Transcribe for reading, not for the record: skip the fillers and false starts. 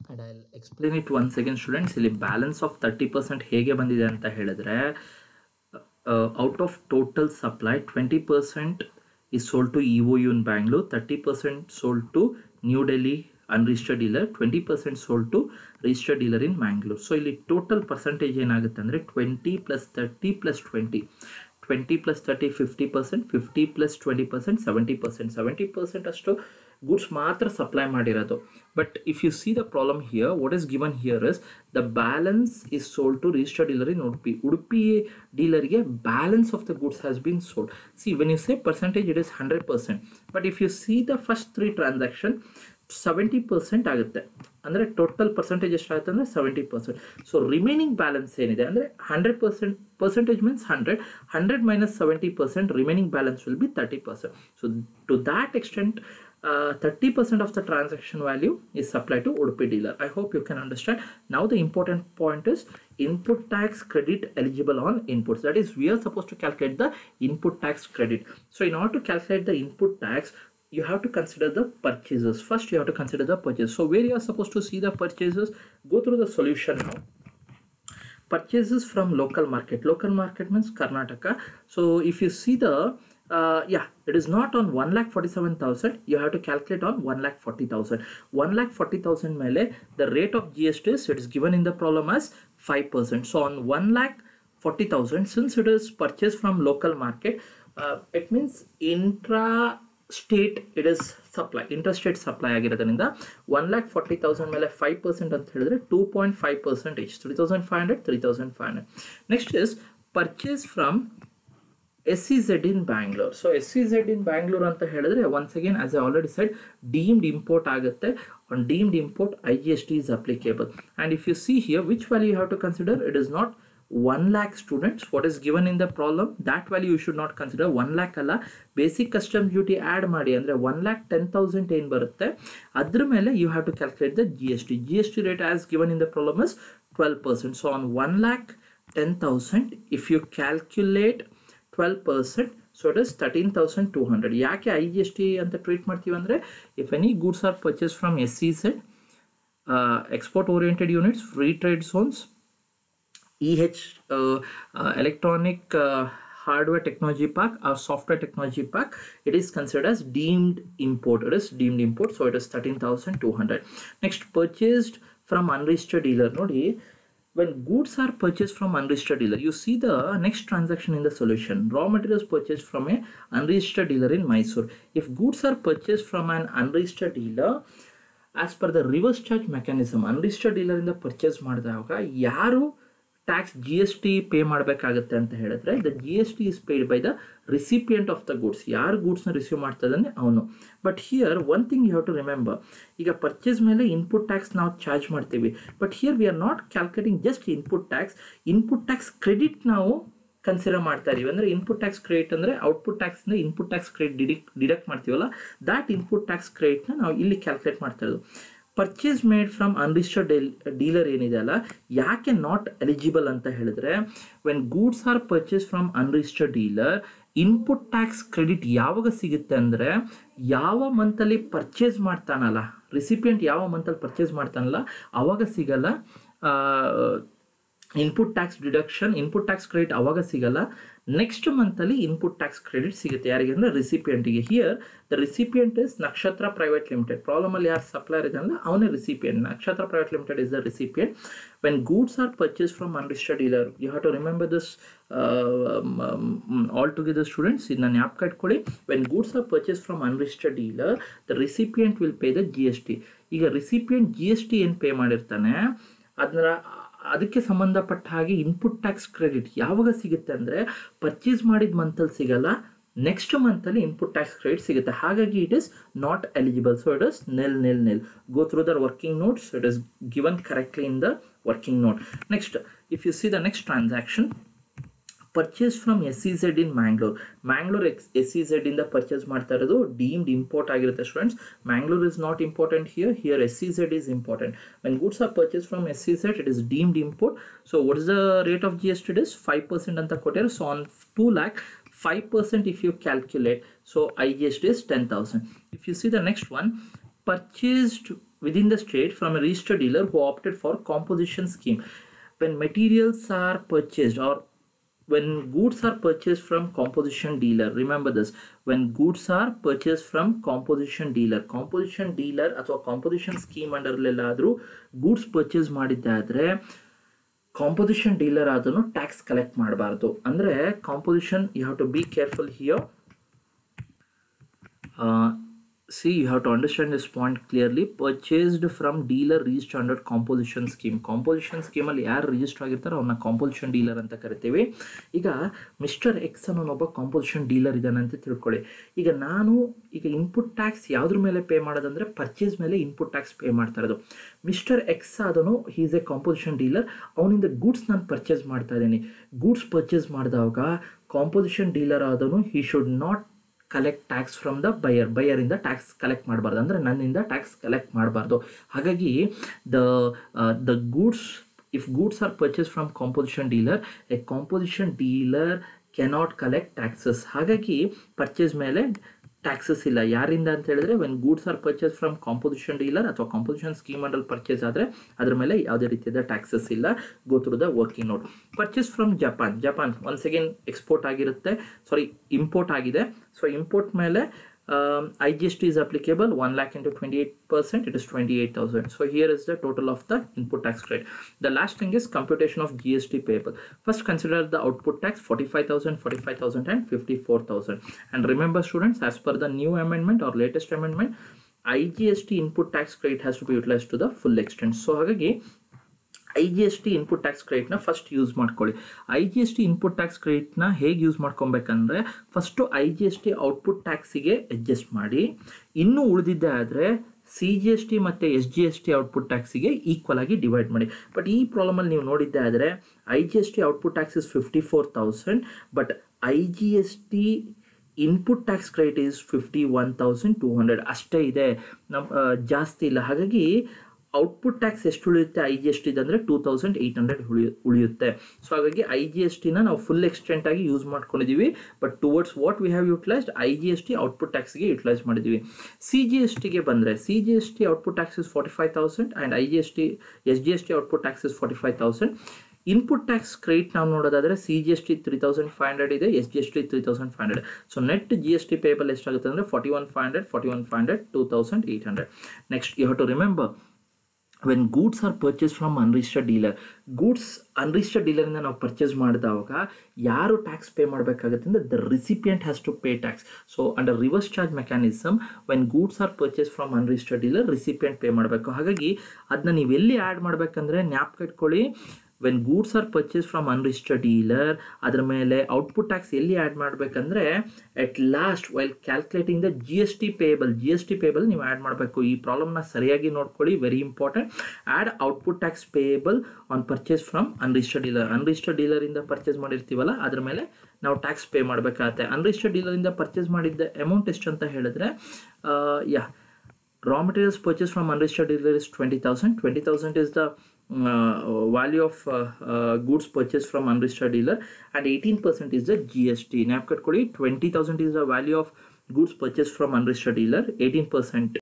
and I'll explain it once again students. ಇಲ್ಲಿ balance of 30% ಹೇಗೆ ಬಂದಿದೆ ಅಂತ ಹೇಳಿದ್ರೆ out of total supply 20% is sold to EOU in Bangalore, 30% sold to New Delhi unregistered dealer, 20% sold to registered dealer in Mangalore. So ಇಲ್ಲಿ total percentage ಏನಾಗುತ್ತೆ ಅಂದ್ರೆ 20 plus 30 plus 20 plus 30 50%, 50 plus 20% 70%. 70% ಅಷ್ಟು goods ಮಾತ್ರ supply ಮಾಡಿರೋದು. But if you see the problem here, what is given here is the balance is sold to registered dealer in Udupi. Udupi dealer ಗೆ balance of the goods has been sold. See, when you say percentage, it is 100%. But if you see the first three transaction, 70% ಆಗುತ್ತೆ. ಅಂದರೆ total percentage ಎಷ್ಟಾಗುತ್ತೆ ಅಂದರೆ 70%. So remaining balance ಏನಿದೆ ಅಂದರೆ 100%. Percentage means 100 minus 70%, remaining balance will be 30%. So to that extent 30% of the transaction value is supplied to Udupi dealer. I hope you can understand. Now the important point is input tax credit eligible on inputs. That is, we are supposed to calculate the input tax credit. So in order to calculate the input tax, you have to consider the purchases. First you have to consider the purchase. So where you are supposed to see the purchases, go through the solution now. Purchases from local market. Local market means Karnataka. So if you see the it is not on 1,47,000. You have to calculate on 1,40,000. 1,40,000 mele the rate of GST is, it is given in the problem as 5%. So on 1,40,000, since it is purchased from local market, it means intra-state it is supply, interstate supply ಆಗಿರೋದ್ರಿಂದ 1,40,000 ಮೇಲೆ 5% ಅಂತ ಹೇಳಿದ್ರೆ 2.5%, 3,500, 3,500. Next is purchase from SEZ in Bangalore. So SEZ in Bangalore ಅಂತ ಹೇಳಿದ್ರೆ once again, as I already said, deemed import ಆಗುತ್ತೆ. On deemed import IGST is applicable. And if you see here, which value you have to consider, it is not 1 lakh students what is given in the problem. That value you should not consider. 1 lakh ಅಲ್ಲ, basic customs duty add ಮಾಡಿ ಅಂದ್ರೆ 1,10,000 ಏನು ಬರುತ್ತೆ ಅದ್ರ ಮೇಲೆ you have to calculate the GST rate as given in the problem is 12%. So on 1,10,000 if you calculate 12%, so it is 13,200. ಯಾಕೆ IGST ಅಂತ treat ಮಾಡ್ತೀವಿ ಅಂದರೆ if any goods are purchased from SEZ, export oriented units, free trade zones, electronic hardware technology park or software technology park, it is considered as deemed import. It is deemed import, so it is 13,200. Next, purchased from unregistered dealer. Nodi, when goods are purchased from unregistered dealer, you see the next transaction in the solution. Raw materials purchased from a unregistered dealer in Mysore. If goods are purchased from an unregistered dealer, as per the reverse charge mechanism, unregistered dealer ಇಂದ purchase ಮಾಡಿದಾಗ ಯಾರು tax GST pay ಮಾಡಬೇಕಾಗುತ್ತೆ ಅಂತ ಹೇಳಿದ್ರೆ the GST is paid by the recipient of the goods. ಯಾರು ಗೂಡ್ಸ್ನ receive ಮಾಡ್ತದಾನೆ ಅವನು. But here one thing you have to remember, ಈಗ ಪರ್ಚೇಸ್ ಮೇಲೆ ಇನ್ಪುಟ್ ಟ್ಯಾಕ್ಸ್ ನಾವು ಚಾರ್ಜ್ ಮಾಡ್ತೀವಿ. But here we are not calculating just input tax credit ನಾವು consider ಮಾಡ್ತಾ ಇದೀವಿ. ಅಂದರೆ ಇನ್ಪುಟ್ ಟ್ಯಾಕ್ಸ್ ಕ್ರೆಡಿಟ್ ಅಂದರೆ ಔಟ್ಪುಟ್ ಟ್ಯಾಕ್ಸ್ ಇಂದ ಇನ್ಪುಟ್ ಟ್ಯಾಕ್ಸ್ ಕ್ರೆಡಿಟ್ ಡಿಡಕ್ಟ್ ಮಾಡ್ತೀವಲ್ಲ, ದಾಟ್ ಇನ್ಪುಟ್ ಟ್ಯಾಕ್ಸ್ ಕ್ರೆಡಿಟ್ನ ನಾವು ಇಲ್ಲಿ ಕ್ಯಾಲ್ಕುಲೇಟ್ ಮಾಡ್ತಾ ಇರೋದು. Purchase made from unregistered dealer ಏನಿದೆ ಅಲ್ಲ, ಯಾಕೆ ನಾಟ್ ಎಲಿಜಿಬಲ್ ಅಂತ ಹೇಳಿದ್ರೆ when goods are purchase from unregistered dealer, input tax credit ಯಾವಾಗ ಸಿಗುತ್ತೆ ಅಂದರೆ ಯಾವ ಮಂತಲ್ಲಿ ಪರ್ಚೇಸ್ ಮಾಡ್ತಾನಲ್ಲ, ರಿಸಿಪಿಯೆಂಟ್ ಯಾವ ಮಂತಲ್ಲಿ ಪರ್ಚೇಸ್ ಮಾಡ್ತಾನಲ್ಲ ಅವಾಗ ಸಿಗಲ್ಲ. Input tax deduction, input tax credit ಅವಾಗ ಸಿಗಲ್ಲ. ನೆಕ್ಸ್ಟ್ ಮಂತಲ್ಲಿ ಇನ್ಪುಟ್ ಟ್ಯಾಕ್ಸ್ ಕ್ರೆಡಿಟ್ ಸಿಗುತ್ತೆ. ಯಾರಿಗೆ ಅಂದರೆ ರಿಸಿಪಿಯೆಂಟಿಗೆ. Here the recipient is Nakshatra private limited. ಪ್ರಾಬ್ಲಮಲ್ಲಿ ಯಾರು ಸಪ್ಲೈಯರ್ ಇದೆ ಅಂದರೆ ಅವನೇ recipient. Nakshatra private limited is the recipient. When goods are purchase from unregistered dealer, you have to remember this all together students. ಇದನ್ನ ಜ್ಞಾಪಕ ಇಟ್ಕೊಳ್ಳಿ. When goods are purchase from unregistered dealer, the recipient will pay the GST. ಈಗ recipient GST ಏನು pay ಮಾಡಿರ್ತಾನೆ ಅದಕ್ಕೆ ಸಂಬಂಧಪಟ್ಟ ಹಾಗೆ input tax credit ಯಾವಾಗ ಸಿಗುತ್ತೆ ಅಂದರೆ ಪರ್ಚೇಸ್ ಮಾಡಿದ ಮಂತಲ್ಲಿ ಸಿಗಲ್ಲ, ನೆಕ್ಸ್ಟ್ ಮಂತಲ್ಲಿ ಇನ್ಪುಟ್ ಟ್ಯಾಕ್ಸ್ ಕ್ರೆಡಿಟ್ ಸಿಗುತ್ತೆ. ಹಾಗಾಗಿ it is not eligible. So it is nil. Go through the working notes. It is given correctly in the working note. Next, if you see the next transaction, purchase from SEZ in Mangalore SEZ ಇಂದ purchase ಮಾಡ್ತಾ ಇರೋದು deemed import ಆಗಿರುತ್ತೆ students. Mangalore is not important here. SEZ is important. When goods are purchased from SEZ, it is deemed import. So what is the rate of GST? It is 5% ಅಂತ ಕೊಟ್ಟಿದ್ದಾರೆ. So on 2 lakh 5% if you calculate, so IGST is 10,000. If you see the next one, purchased within the state from a registered dealer who opted for composition scheme. When materials are purchased or when goods are purchased from composition dealer, remember this, when goods are purchased from composition dealer ಅಥವಾ composition scheme ಅಂಡರ್ಲೆಲ್ಲಾದರೂ goods purchase ಮಾಡಿದ್ದಾದ್ರೆ composition dealer ಅದನ್ನು tax collect ಮಾಡಬಾರ್ದು. ಅಂದರೆ composition you have to be careful here. See, you have to understand this point clearly. Purchased from dealer registered under composition scheme. Composition scheme ಅಲ್ಲಿ ಯಾರು register ಆಗಿರ್ತಾರೋ ಅವ್ರನ್ನ composition dealer ಅಂತ ಕರಿತೀವಿ. ಈಗ mister X ಅನ್ನೋನೊಬ್ಬ composition dealer ಇದ್ದಾನೆ ಅಂತ ತಿಳ್ಕೊಳ್ಳಿ. ಈಗ ಇನ್ಪುಟ್ ಟ್ಯಾಕ್ಸ್ ಯಾವುದ್ರ ಮೇಲೆ ಪೇ ಮಾಡೋದಂದ್ರೆ ಪರ್ಚೇಸ್ ಮೇಲೆ ಇನ್ಪುಟ್ ಟ್ಯಾಕ್ಸ್ ಪೇ ಮಾಡ್ತಾ ಇರೋದು. ಮಿಸ್ಟರ್ ಎಕ್ಸ್ ಆದನು he is a composition dealer. ಅವನಿಂದ ಗೂಡ್ಸ್ ನಾನು ಪರ್ಚೇಸ್ ಮಾಡ್ತಾ ಇದ್ದೀನಿ. ಗೂಡ್ಸ್ ಪರ್ಚೇಸ್ ಮಾಡಿದಾಗ ಕಾಂಪೋಸಿಷನ್ ಡೀಲರ್ ಆದನು he should not collect tax from the buyer ಇಂದ ಟ್ಯಾಕ್ಸ್ ಕಲೆಕ್ಟ್ ಮಾಡಬಾರ್ದು, ಅಂದರೆ ನನ್ನಿಂದ ಟ್ಯಾಕ್ಸ್ ಕಲೆಕ್ಟ್ ಮಾಡಬಾರ್ದು. ಹಾಗಾಗಿ the goods, if goods are purchase from composition dealer, a composition dealer cannot collect taxes. ಹಾಗಾಗಿ purchase ಮೇಲೆ ಟ್ಯಾಕ್ಸಸ್ ಇಲ್ಲ. ಯಾರಿಂದ ಅಂತ ಹೇಳಿದ್ರೆ when goods are purchase from composition dealer ಅಥವಾ ಕಾಂಪೋಸಿಷನ್ ಸ್ಕೀಮ್ ಅಂಡಲ್ಲಿ ಪರ್ಚೇಸ್ ಆದರೆ ಅದ್ರ ಮೇಲೆ ಯಾವುದೇ ರೀತಿಯಾದ ಟ್ಯಾಕ್ಸಸ್ ಇಲ್ಲ. Go through the working note. Purchase from Japan once again export ಆಗಿರುತ್ತೆ, ಇಂಪೋರ್ಟ್ ಆಗಿದೆ. ಸೊ ಇಂಪೋರ್ಟ್ ಮೇಲೆ IGST is applicable. 1 lakh into 28%, it is 28,000. So here is the total of the input tax rate. The last thing is computation of GST payable. First consider the output tax 45,000 and 54,000. And remember students, as per the new amendment or latest amendment, IGST input tax credit has to be utilized to the full extent. So ಹಾಗಾಗಿ IGST input tax ಕ್ರೆಡಿಟ್ನ first use ಮಾಡ್ಕೊಳ್ಳಿ. IGST input tax ಕ್ರೆಡಿಟ್ನ ಹೇಗೆ use ಮಾಡ್ಕೊಬೇಕಂದ್ರೆ first IGST output ಟ್ಯಾಕ್ಸಿಗೆ adjust ಮಾಡಿ, ಇನ್ನೂ ಉಳಿದಿದ್ದೆ ಆದರೆ CGST ಮತ್ತು SGST ಔಟ್ಪುಟ್ ಟ್ಯಾಕ್ಸಿಗೆ ಈಕ್ವಲ್ ಆಗಿ ಡಿವೈಡ್ ಮಾಡಿ. ಬಟ್ ಈ ಪ್ರಾಬ್ಲಮಲ್ಲಿ ನೀವು ನೋಡಿದ್ದೆ ಆದರೆ IGST output tax is 54,000 but IGST input tax credit is 51,200 ಅಷ್ಟೇ ಇದೆ, ಜಾಸ್ತಿ ಇಲ್ಲ. ಹಾಗಾಗಿ ಔಟ್ಪುಟ್ ಟ್ಯಾಕ್ಸ್ ಎಷ್ಟು ಉಳಿಯುತ್ತೆ IGST ಅಂದರೆ 2,800 ಉಳಿಯುತ್ತೆ. ಸೊ ಹಾಗಾಗಿ IGSTನ ನಾವು ಫುಲ್ ಎಕ್ಸ್ಟೆಂಟ್ ಆಗಿ ಯೂಸ್ ಮಾಡ್ಕೊಂಡಿದ್ದೀವಿ. But towards what we have utilised IGST output ಟ್ಯಾಕ್ಸ್ಗೆ ಯುಟಿಲೈಸ್ ಮಾಡಿದ್ದೀವಿ. CGSTಗೆ ಬಂದರೆ CGST output tax is 45,000 and SGST output tax is 45,000. Input tax credit ನಾವು ನೋಡೋದಾದರೆ CGST 3,500 ಇದೆ, SGST 3,500. So net GST payable ಎಷ್ಟಾಗುತ್ತೆ ಅಂದರೆ 41,500, 2,800. Next you have to remember, when goods are purchase from unregistered dealer, goods unregistered ಡೀಲರಿಂದ ನಾವು purchase ಮಾಡಿದಾಗ ಯಾರು tax pay ಮಾಡಬೇಕಾಗುತ್ತೆ ಅಂದರೆ the recipient has to pay tax. So under reverse charge mechanism when goods are purchase from unregistered dealer recipient pay ಮಾಡಬೇಕು. ಹಾಗಾಗಿ ಅದನ್ನ ನೀವು ಎಲ್ಲಿ ಆ್ಯಡ್ ಮಾಡಬೇಕಂದ್ರೆ ಜ್ಞಾಪಕ ಇಟ್ಕೊಳ್ಳಿ, when goods are purchase from unregistered dealer ಅದರ ಮೇಲೆ ಔಟ್ಪುಟ್ ಟ್ಯಾಕ್ಸ್ ಎಲ್ಲಿ ಆ್ಯಡ್ ಮಾಡಬೇಕಂದ್ರೆ at last while calculating the GST payable ನೀವು ಆ್ಯಡ್ ಮಾಡಬೇಕು. ಈ ಪ್ರಾಬ್ಲಮ್ನ ಸರಿಯಾಗಿ ನೋಡ್ಕೊಳ್ಳಿ, very important. Add output tax payable on purchase from unregistered ಡೀಲರಿಂದ purchase ಮಾಡಿರ್ತೀವಲ್ಲ ಅದ್ರ ಮೇಲೆ ನಾವು ಟ್ಯಾಕ್ಸ್ ಪೇ ಮಾಡಬೇಕಾಗತ್ತೆ. ಅನ್ರಿಜಿಸ್ಟರ್ಡ್ ಡೀಲರಿಂದ ಪರ್ಚೇಸ್ ಮಾಡಿದ್ದ ಅಮೌಂಟ್ ಎಷ್ಟು ಅಂತ ಹೇಳಿದ್ರೆ raw materials purchased from unregistered dealer is 20,000. 20,000 is the value of goods purchased from unregistered dealer and 18% is the GST. ಜ್ಞಾಪಕ ಇಟ್ಕೊಳ್ಳಿ, 20,000 is the value of goods purchased from unregistered dealer, 18%